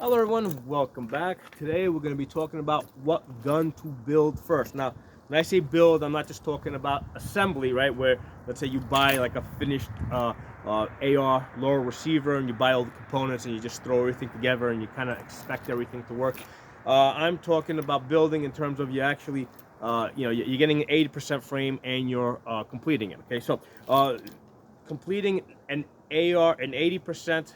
Hello everyone, welcome back. Today we're going to be talking about what gun to build first. Now, when I say build, I'm not just talking about assembly, right? Where let's say you buy like a finished AR lower receiver and you buy all the components and you just throw everything together and you kind of expect everything to work. I'm talking about building in terms of you actually, you're getting an 80% frame and you're completing it. Okay, so completing an 80%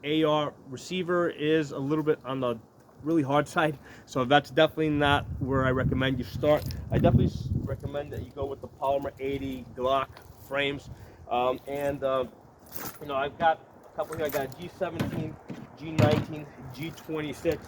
AR receiver is a little bit on the really hard side, so that's definitely not where I recommend you start. I definitely recommend that you go with the Polymer 80 Glock frames, I've got a couple here. I got G17, G19, G26,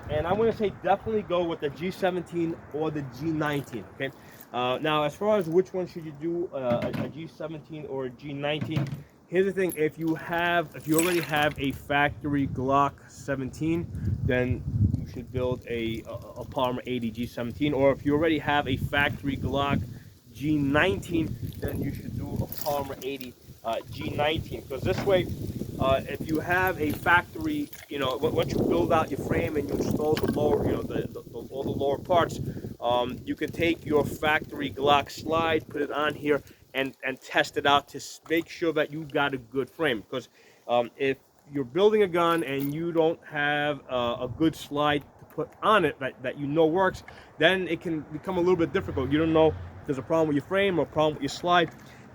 and I'm going to say definitely go with the G17 or the G19. Okay. Now, as far as which one should you do, a G17 or a G19? Here's the thing: if you already have a factory Glock 17, then you should build a Polymer 80 G17. Or if you already have a factory Glock G19, then you should do a Polymer 80 G19. Because this way, if you have a factory, once you build out your frame and you install the lower, all the lower parts, you can take your factory Glock slide, put it on here, and test it out to make sure that you got a good frame. Because if you're building a gun and you don't have a good slide to put on it that works, then it can become a little bit difficult. You don't know if there's a problem with your frame or a problem with your slide.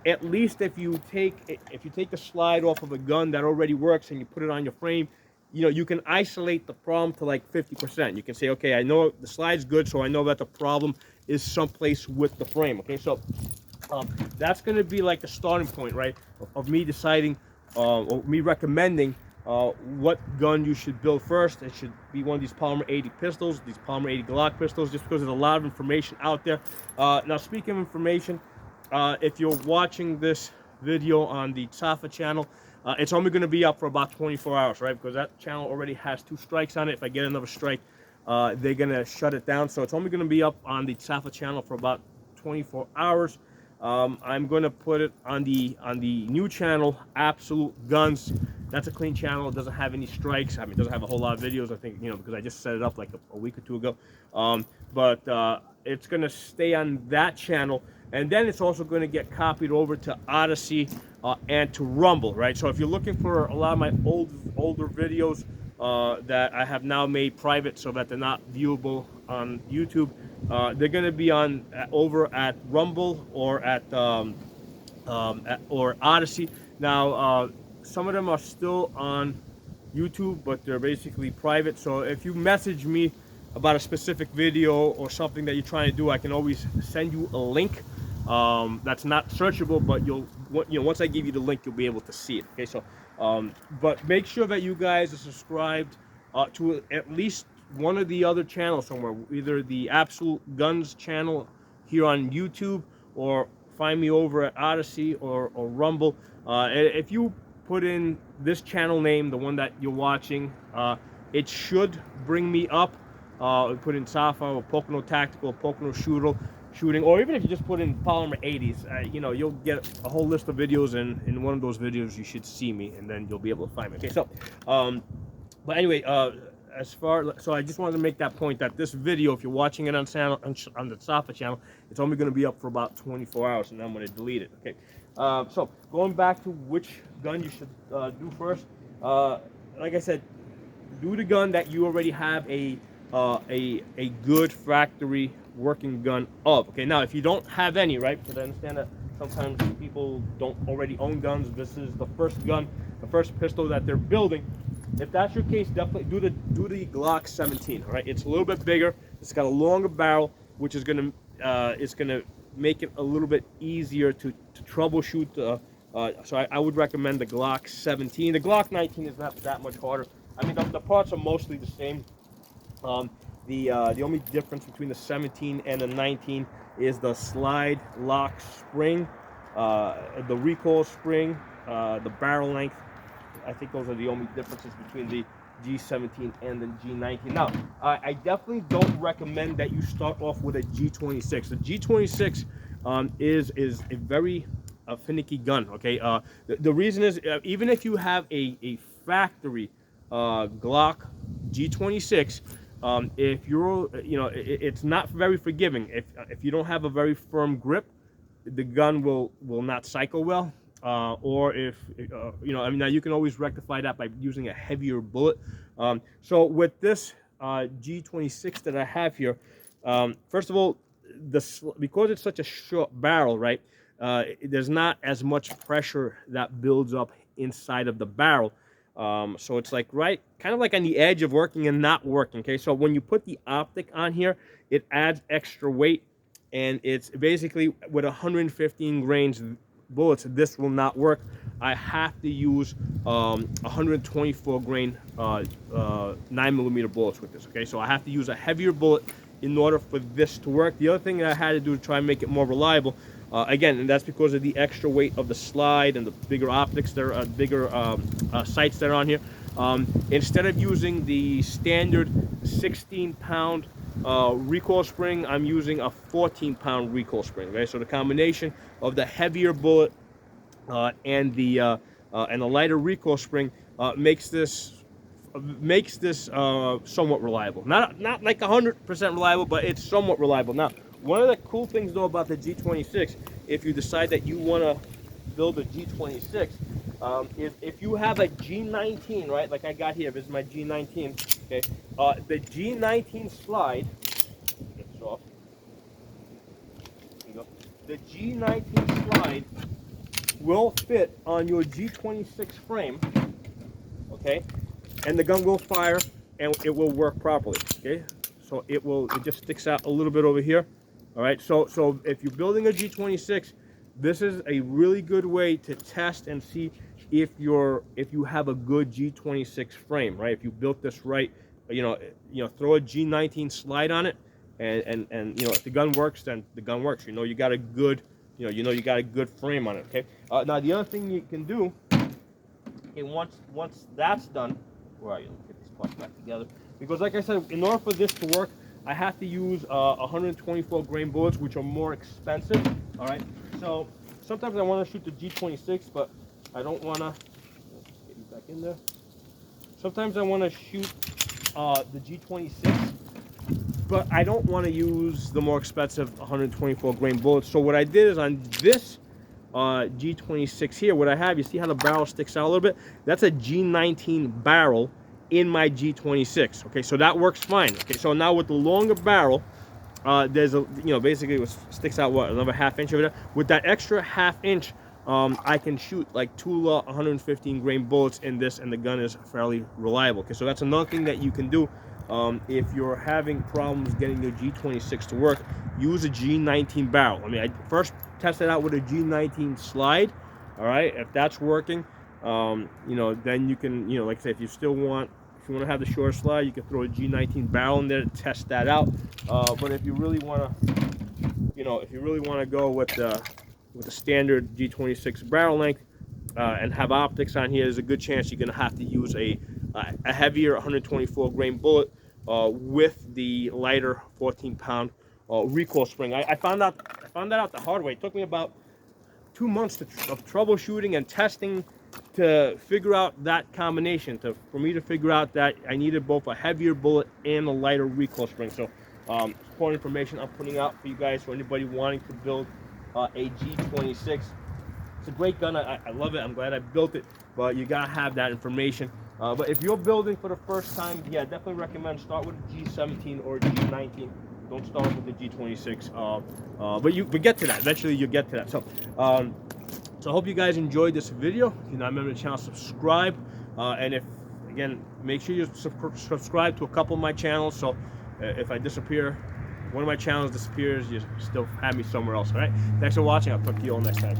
At least if you take a slide off of a gun that already works and you put it on your frame, you can isolate the problem to like 50%. You can say, okay, I know the slide's good, so I know that the problem is someplace with the frame. Okay, so that's going to be like the starting point, right, of me deciding or me recommending what gun you should build first. It should be one of these Polymer 80 pistols, these Polymer 80 Glock pistols, just because there's a lot of information out there. Now, speaking of information, if you're watching this video on the Safa channel, it's only going to be up for about 24 hours, right? Because that channel already has 2 strikes on it. If I get another strike, they're going to shut it down. So it's only going to be up on the Safa channel for about 24 hours. I'm going to put it on the new channel, Absolute Guns. That's a clean channel. It doesn't have any strikes. I mean, it doesn't have a whole lot of videos, I think, because I just set it up like a week or 2 ago. But it's going to stay on that channel. And then it's also going to get copied over to Odyssey and to Rumble, right? So if you're looking for a lot of my older videos that I have now made private so that they're not viewable on YouTube, they're going to be on over at Rumble or at or Odyssey. Now, some of them are still on YouTube, but they're basically private. So if you message me about a specific video or something that you're trying to do, I can always send you a link that's not searchable, but once I give you the link, you'll be able to see it. Okay, so but make sure that you guys are subscribed to at least one of the other channels somewhere, either the Absolute Guns channel here on YouTube, or find me over at Odyssey or Rumble. If you put in this channel name, the one that you're watching, it should bring me up. Put in Safa or Pocono Tactical, Pocono Shooting, or even if you just put in Polymer 80s, you'll get a whole list of videos, and in one of those videos you should see me, and then you'll be able to find me. Okay, so, but anyway, so I just wanted to make that point that this video, if you're watching it on the Safa channel, it's only going to be up for about 24 hours, and then I'm going to delete it. Okay, so going back to which gun you should do first, like I said, do the gun that you already have a good factory working gun of. Okay, now if you don't have any, right, because I understand that sometimes people don't already own guns, this is the first gun, the first pistol that they're building. If that's your case, definitely do the Glock 17. All right, it's a little bit bigger, it's got a longer barrel, which is gonna make it a little bit easier to troubleshoot. So I would recommend the Glock 17. The Glock 19 is not that much harder. I mean, the parts are mostly the same. The only difference between the 17 and the 19 is the slide lock spring, the recoil spring, the barrel length. I think those are the only differences between the G17 and the G19. Now, I definitely don't recommend that you start off with a G26. The G26 is a very finicky gun. Okay, the reason is even if you have a factory Glock G26, if you're, it's not very forgiving. If you don't have a very firm grip, the gun will not cycle well. Or if I mean, now you can always rectify that by using a heavier bullet. So with this G26 that I have here, first of all, because it's such a short barrel, right? There's not as much pressure that builds up inside of the barrel. So it's like kind of like on the edge of working and not working. Okay, so when you put the optic on here, it adds extra weight, and it's basically with 115 grains bullets, this will not work. I have to use 124 grain 9mm bullets with this. Okay, so I have to use a heavier bullet in order for this to work. The other thing that I had to do to try and make it more reliable, again, and that's because of the extra weight of the slide and the bigger optics, there are bigger sights that are on here. Instead of using the standard 16-pound recoil spring, I'm using a 14-pound recoil spring. Okay, so the combination of the heavier bullet and the lighter recoil spring makes this somewhat reliable. Not like 100% reliable, but it's somewhat reliable. Now, one of the cool things though about the G26, if you decide that you want to build a G26, if you have a G19, right, like I got here, this is my G19. Okay, the G19 slide. Get this off. There you go. The G19 slide will fit on your G26 frame. Okay, and the gun will fire and it will work properly. Okay, so it just sticks out a little bit over here. All right, so if you're building a G26, this is a really good way to test and see if you have a good G26 frame, right? If you built this right, throw a G19 slide on it, and if the gun works, then the gun works. You got a good you got a good frame on it. Okay. Now the other thing you can do, okay, once that's done, where are you? Let's get these parts back together. Because like I said, in order for this to work, I have to use 124 grain bullets, which are more expensive. All right. So sometimes I want to shoot the G26, but I don't want to. Get you back in there. Sometimes I want to shoot the G26, but I don't want to use the more expensive 124 grain bullets. So what I did is on this G26 here, what I have, you see how the barrel sticks out a little bit? That's a G19 barrel in my G26. Okay, so that works fine. Okay, so now with the longer barrel, there's a, basically it sticks out what, another ½ inch over there. With that extra ½ inch, I can shoot like Tula 115 grain bullets in this, and the gun is fairly reliable. Okay, so that's another thing that you can do. If you're having problems getting your G26 to work, use a G19 barrel. I mean, I first tested out with a G19 slide. All right, if that's working, then you can, like I say, if you want to have the shorter slide, you can throw a G19 barrel in there to test that out. But if you really want to, go with the standard G26 barrel length and have optics on here, there's a good chance you're going to have to use a heavier 124 grain bullet with the lighter 14-pound recoil spring. I found that out the hard way. It took me about 2 months of troubleshooting and testing to figure out that combination, for me to figure out that I needed both a heavier bullet and a lighter recoil spring. So important information I'm putting out for you guys, for anybody wanting to build a G26. It's a great gun. I love it. I'm glad I built it, but you gotta have that information. But if you're building for the first time, yeah, definitely recommend start with a G17 or a G19. Don't start with the G26. But get to that. Eventually, you'll get to that. So I hope you guys enjoyed this video. If you're not a member of the channel, subscribe. And make sure you subscribe to a couple of my channels. So if I disappear, one of my channels disappears, you still have me somewhere else. All right. Thanks for watching. I'll talk to you all next time.